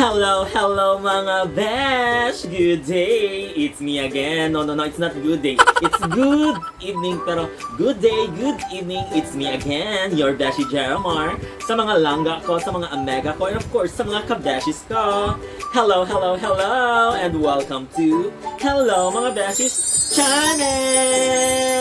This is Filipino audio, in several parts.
Hello mga besh! Good day! It's me again. No, it's not good day. It's good evening, pero good day, good evening. It's me again, your beshi Geramar. Sa mga langga ko, sa mga amega ko, and of course, sa mga kabeshis ko. Hello, and welcome to Hello mga beshis channel!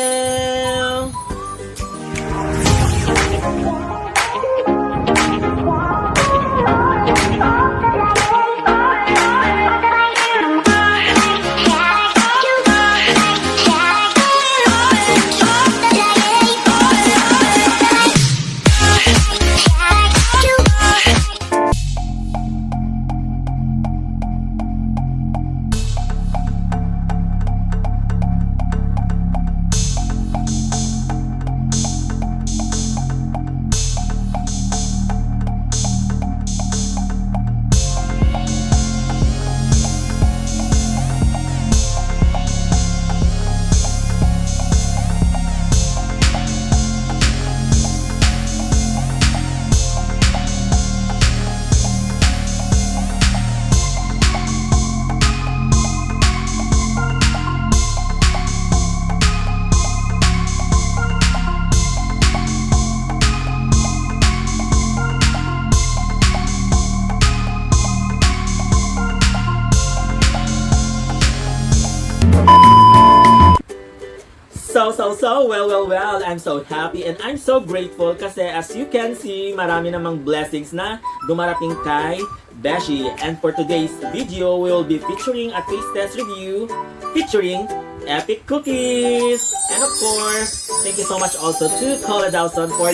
Well, I'm so happy and I'm so grateful kasi as you can see, marami namang blessings na dumarating kay Beshi. And for today's video, we will be featuring a taste test review featuring Epicookies. And of course, thank you so much also to COOLADAWSON for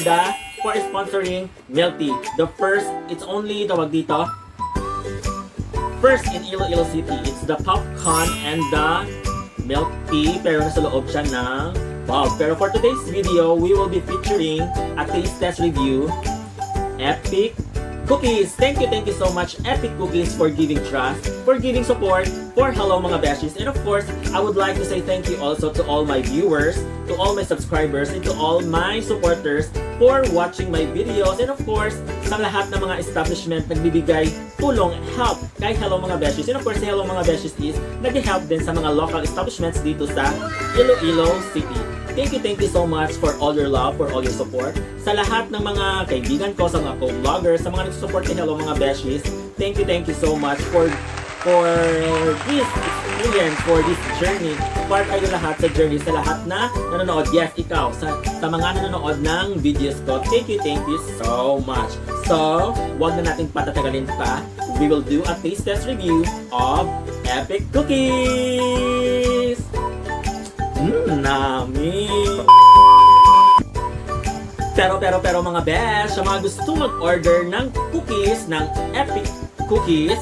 sponsoring milk tea. The first, it's only tawag dito, first in Iloilo City. It's the popcorn and the milk tea, pero nasa loob siya ng wow. Pero for today's video, we will be featuring a taste test review, Epicookies. Thank you so much, Epicookies, for giving trust, for giving support, for Hello mga besties. And of course, I would like to say thank you also to all my viewers, to all my subscribers, and to all my supporters for watching my videos. And of course, sa lahat ng mga establishment nagbibigay tulong, help kay Hello mga besties. And of course, Hello mga besties is nag-help din sa mga local establishments dito sa Iloilo City. Thank you so much for all your love, for all your support. Sa lahat ng mga kaibigan ko, sa mga co-vloggers, sa mga nagsusupport kay Hello mga besties, thank you so much for this experience, for this journey. Part kayo lahat sa journey, sa lahat na nanonood. Yes, ikaw, sa mga nanonood ng videos ko. Thank you so much. So, wag na natin patatagalin pa. We will do a taste test review of Epicookies. Nami. Pero mga besh, sa mga gusto mag-order ng cookies ng Epicookies,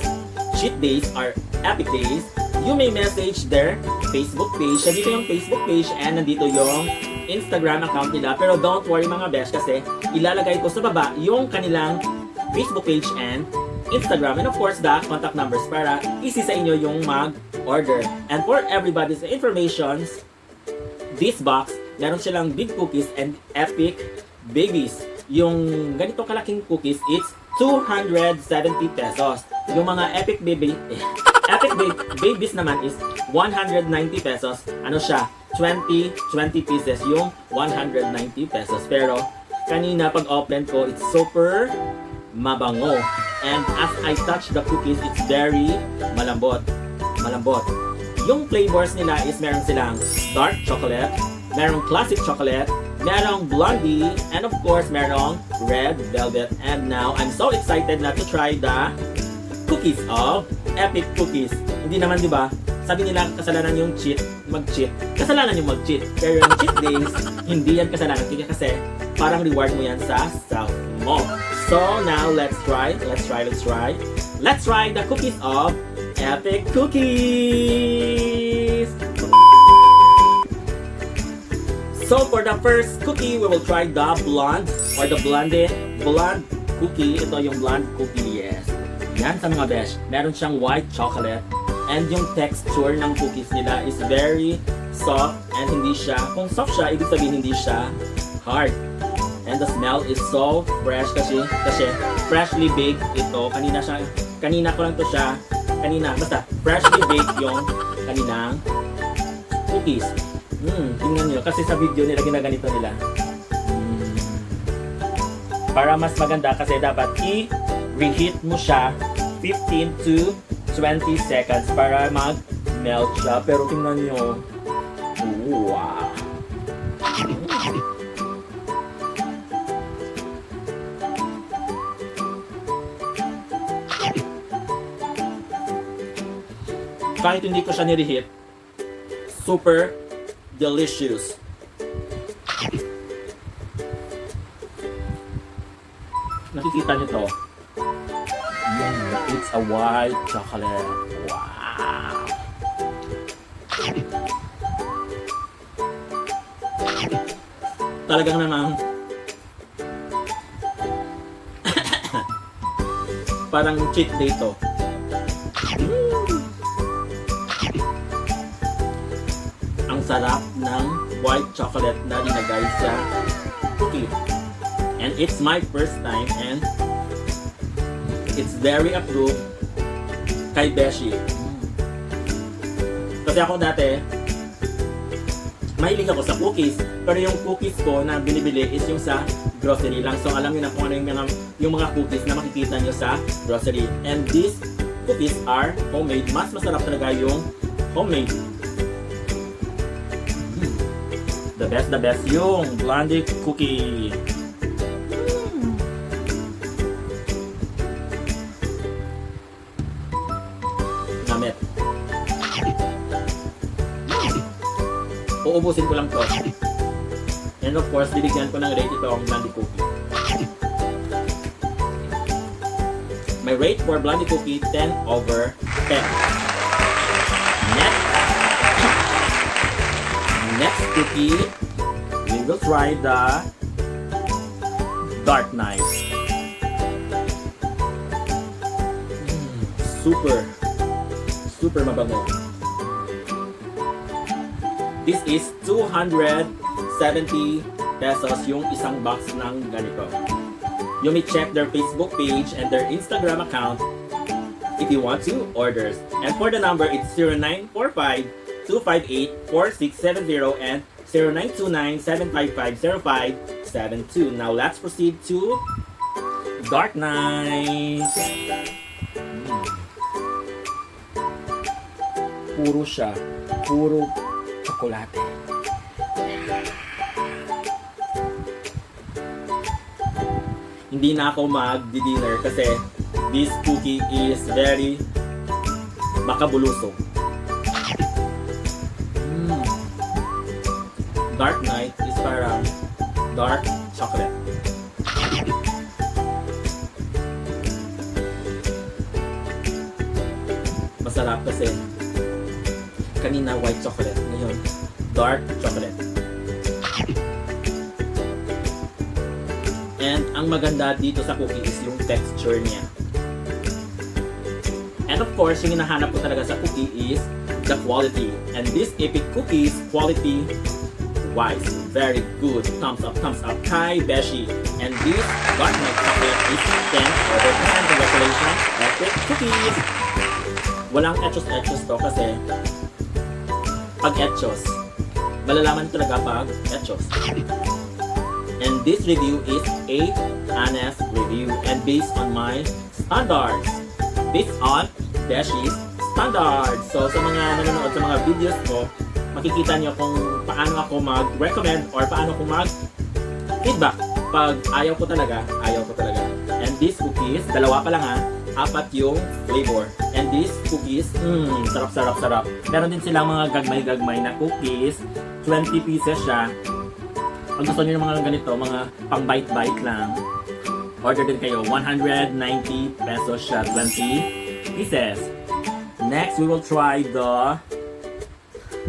cheat days or epic days, you may message their Facebook page. Nandito yung Facebook page and nandito yung Instagram account nila. Pero don't worry mga besh kasi ilalagay ko sa baba yung kanilang Facebook page and Instagram, and of course the contact numbers para easy sa inyo yung mag-order. And for everybody's informations, this box, meron silang big cookies and epic babies. Yung ganito kalaking cookies, it's 270 pesos. Yung mga epic babies naman is 190 pesos. Ano siya? 20 pieces yung 190 pesos. Pero kanina pag open ko, it's super mabango. And as I touch the cookies, it's very malambot. Yung flavors nila is meron silang dark chocolate, merong classic chocolate, merong blondie, and of course merong red velvet. And now I'm so excited na to try the cookies of Epicookies. Hindi naman, di ba? Sabi nila kasalanan yung mag-cheat. Kasalanan yung mag-cheat. Pero yung cheat days, hindi yan kasalanan kasi parang reward mo yan sa self mo. So now let's try the cookies of Epicookies. So for the first cookie, we will try the blonde or the blonde cookie. Ito yung blonde cookie, yes. Yan sa mga besh. Meron siyang white chocolate and yung texture ng cookies nila is very soft and hindi siya, kung soft siya, ibig sabihin hindi siya hard. And the smell is so fresh kasi freshly baked ito. Kanina ko lang to siya. Basta freshly baked yung kaninang cookies. Tingnan nyo. Kasi sa video nila, ginaganito nila. Para mas maganda kasi dapat i-reheat mo siya 15 to 20 seconds para mag-melt siya. Pero tingnan nyo. Wow! Kahit hindi ko siya nireheat, super delicious. Nakikita niyo to? It's a white chocolate. Wow! Talagang namang parang cheat day to. Ang sarap ng white chocolate na linagay sa cookie. And it's my first time and it's very approved kay Beshi. Kasi ako dati, mahilig ako sa cookies. Pero yung cookies ko na binibili is yung sa grocery lang. So alam niyo na kung ano yung mga cookies na makikita niyo sa grocery. And these cookies are homemade. Mas masarap talaga yung homemade. The best yung blondie cookie. Namit. Uubusin ko lang to. And of course, bibigyan ko ng rate ito ang blondie cookie. My rate for blondie cookie, 10/10. Next cookie, we will try the dark night. Super mabango. This is 270 pesos yung isang box ng ganito. You may check their Facebook page and their Instagram account if you want to order. And for the number, it's 0945-258-4670 and 0929-755-0572. Now let's proceed to Dark Night. Puro siya. Puro tsokolate. Hindi na ako mag-dinner kasi this cookie is very makabulusog. Dark Night is parang dark chocolate. Masarap kasi kanina white chocolate, ngayon dark chocolate. And ang maganda dito sa cookie is yung texture niya. And of course, yung hinahanap ko talaga sa cookie is the quality. And this Epicookies quality wise, very good. Thumbs up kay Beshi. And this Dark Night chocolate is 10/10. Congratulations, Epicookies! Walang etchos to kasi pag etchos, malalaman talaga pag etchos. And this review is a honest review and based on my standards. Based on Beshi's standards. So sa mga nanonood sa mga videos ko, makikita nyo kung paano ako mag-recommend or paano ako mag-feedback. Pag ayaw ko talaga. And these cookies, dalawa pa lang ha, 4 yung flavor. And these cookies, sarap. Meron din silang mga gagmay na cookies. 20 pieces siya. Kung gusto nyo ng mga ganito, mga pang bite-bite lang, order din kayo. 190 pesos siya, 20 pieces. Next, we will try the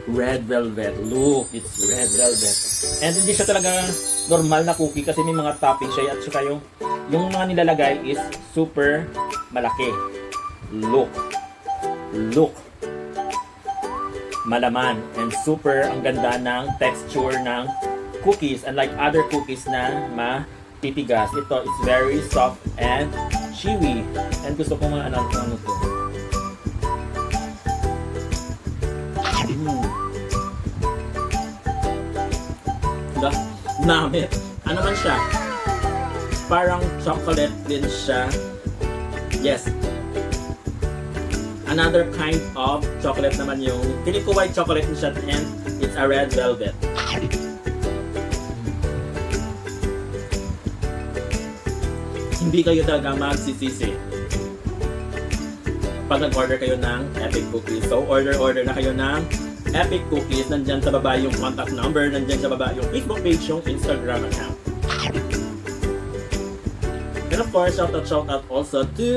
red velvet. Look, it's red velvet. And hindi siya talaga normal na cookie kasi may mga topping siya at saka yung mga nilalagay is super malaki. Look. Malaman and super ang ganda ng texture ng cookies. Unlike other cookies na matitigas, ito is very soft and chewy. And gusto ko nga ano to. Namit. Ano man siya? Parang chocolate din siya. Yes. Another kind of chocolate naman yung feeling ko white chocolate siya and it's a red velvet. Hindi kayo talaga magsisisi pag nag-order kayo ng Epicookies. So order na kayo ng Epicookies. Nandyan sa baba yung contact number, nandyan sa baba yung Facebook page, yung Instagram account. And of course, shout out also to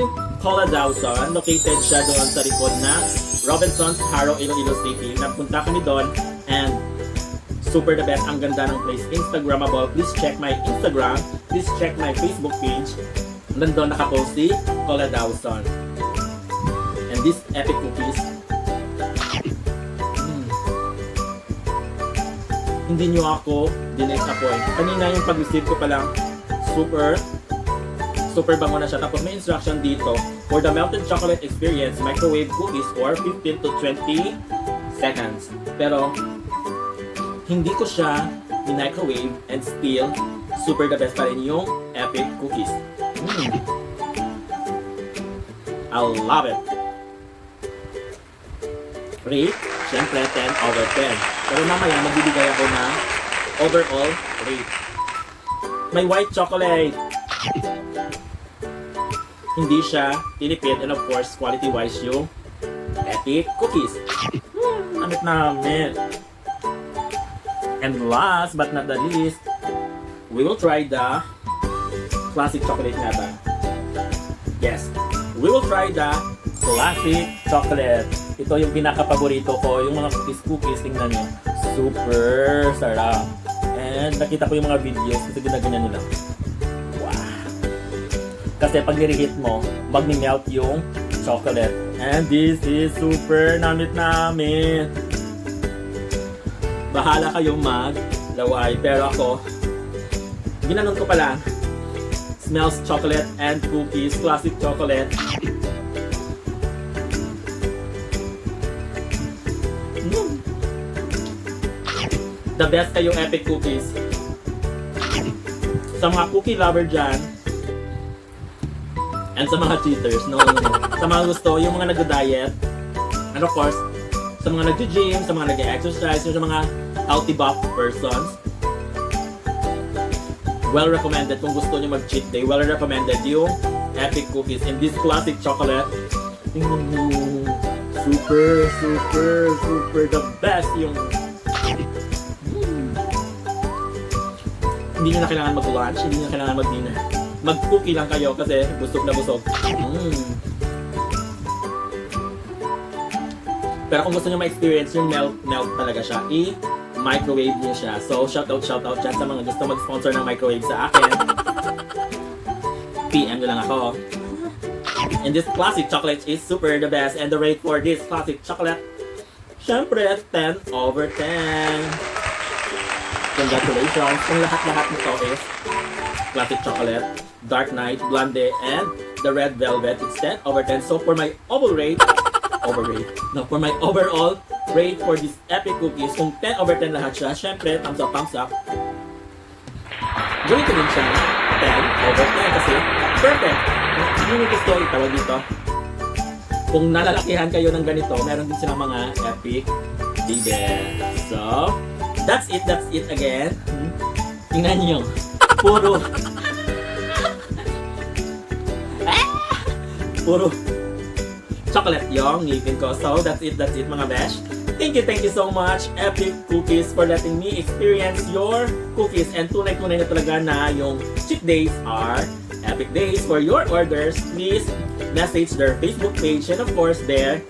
COOLADAWSON. Located siya doon sa likod na Robinson's Harrow, Iloilo City. Napunta kami doon and super the best. Ang ganda ng place. Instagrammable. Please check my Instagram. Please check my Facebook page. Nandun nakapost si COOLADAWSON. And this Epicookies, hindi nyo ako din-disappoint. Kanina yung pag-receive ko pa lang, super bango na siya. Tapos may instruction dito, for the melted chocolate experience, microwave cookies for 15 to 20 seconds. Pero, hindi ko siya in-microwave and still, super the best pa rin yung Epicookies. I love it. Rate, syempre 10 over 10. Pero mamaya, magbibigay ako ng overall rate. May white chocolate. Hindi siya tinipid and of course, quality-wise yung Epicookies. Namit. And last but not the least, we will try the classic chocolate nga ba? Yes, we will try the classic chocolate. Ito yung pinaka-paborito ko, yung mga cookies, tingnan nyo. Super sarap. And nakita ko yung mga videos kasi ginaganyan nila. Wow! Kasi pag nirehit mo, mag-melt yung chocolate. And this is super namit. Bahala kayong mag-laway. Pero ako, ginanon ko pala. Smells chocolate and cookies, classic chocolate. The best kayong Epicookies. Sa mga cookie lover dyan, and sa mga cheaters, no. Sa mga gusto, yung mga nag-diet, and of course, sa mga nag-gym, sa mga nag-exercise, sa mga healthy buff persons, well recommended kung gusto nyo mag-cheat day, well recommended yung Epicookies and this classic chocolate. Super the best yung hindi nyo na kailangan mag-lunch, hindi nyo na kailangan mag-dinner. Mag-cookie lang kayo kasi busog na busog. Pero kung gusto nyo ma-experience yung melt talaga siya, i-microwave nyo siya. So, shout out dyan sa mga gusto mag-sponsor ng microwave sa akin. PM nyo lang ako. And this classic chocolate is super the best. And the rate for this classic chocolate, syempre, 10 over 10. Congratulations! Kung lahat-lahat nito is classic chocolate, dark night, blonde, and the red velvet, it's 10 over 10. So for my overall rate for this Epicookies, kung 10 over 10 lahat siya, syempre, thumbs up. Gawin ko din siya 10 over 10 kasi perfect. Kung hindi nyo gusto, itawag dito. Kung nalalakihan kayo ng ganito, meron din silang mga Epic Baby. So, that's it again. Tingnan nyo. Puro chocolate yung ngipin ko. So, that's it mga besh. Thank you so much Epicookies for letting me experience your cookies. And tunay na talaga na yung cheat days are epic days. For your orders, please message their Facebook page and of course their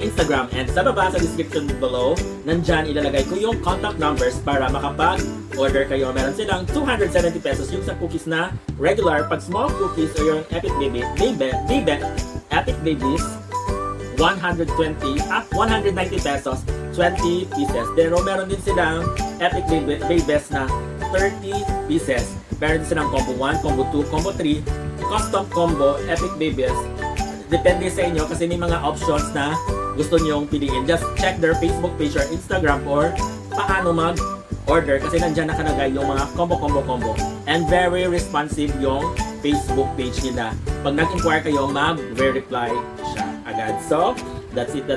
Instagram. And sa baba sa description below, nandyan ilalagay ko yung contact numbers para makapag-order kayo. Meron silang 270 pesos yung sa cookies na regular. Pag small cookies or yung Epic Babies, 120 at 190 pesos. 20 pieces. Pero meron din silang Epic Babies na 30 pieces. Meron din silang combo 1, combo 2, combo 3, custom combo, Epic Babies. Depende sa inyo kasi may mga options na gusto nyong piliin. Just check their Facebook page or Instagram or paano mag-order kasi nandyan nakalagay yung mga combo. And very responsive yung Facebook page nila. Pag nag-inquire kayo, mag-reply siya agad. So, that's it.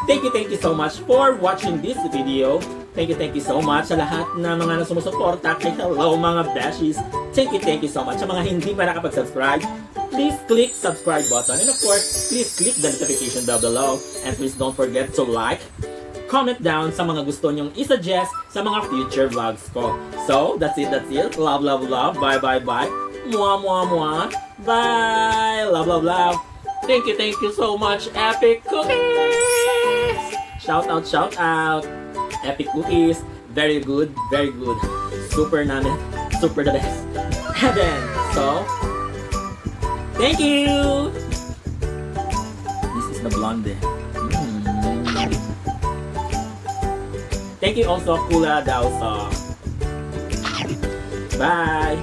Thank you so much for watching this video. Thank you so much sa lahat na mga nasumusuporta kay Hello mga Beshies. Thank you so much. Sa mga hindi pa nakapag-subscribe, please click subscribe button. And of course, please click the notification bell below. And please don't forget to like, comment down sa mga gusto nyong i-suggest sa mga future vlogs ko. So, that's it. Love. Bye. Mwah. Bye. Love. Thank you so much, Epicookies! Shout out. Epicookies, very good. Super the best. Heaven. So, thank you! This is the blonde. Thank you also, COOLADAWSON. Bye!